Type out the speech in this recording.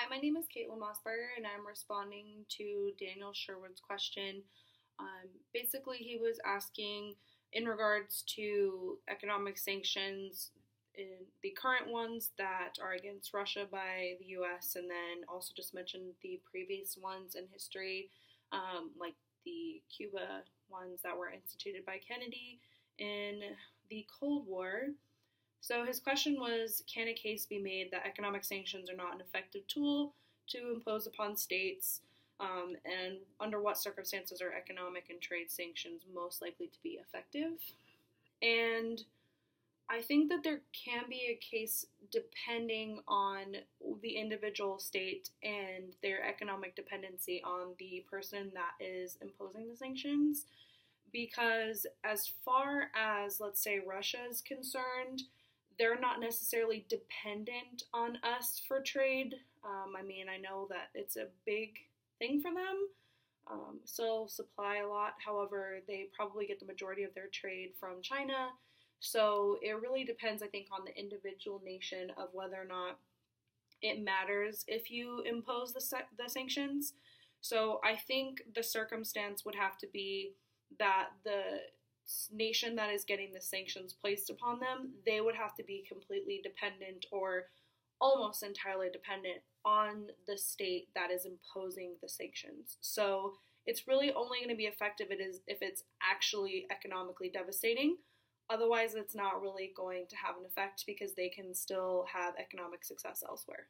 Hi, my name is Caitlin Mossberger, and I'm responding to Daniel Sherwood's question. Basically, he was asking in regards to economic sanctions, in the current ones that are against Russia by the US, and then also just mentioned the previous ones in history, like the Cuba ones that were instituted by Kennedy in the Cold War. So his question was, can a case be made that economic sanctions are not an effective tool to impose upon states, and under what circumstances are economic and trade sanctions most likely to be effective? And I think that there can be a case depending on the individual state and their economic dependency on the person that is imposing the sanctions. Because as far as, let's say, Russia is concerned, they're not necessarily dependent on us for trade. I know that it's a big thing for them. So supply a lot. However, they probably get the majority of their trade from China. So it really depends, I think, on the individual nation of whether or not it matters if you impose the sanctions. So I think the circumstance would have to be that the nation that is getting the sanctions placed upon them, they would have to be completely dependent or almost entirely dependent on the state that is imposing the sanctions. So it's really only going to be effective if it's actually economically devastating. Otherwise, it's not really going to have an effect because they can still have economic success elsewhere.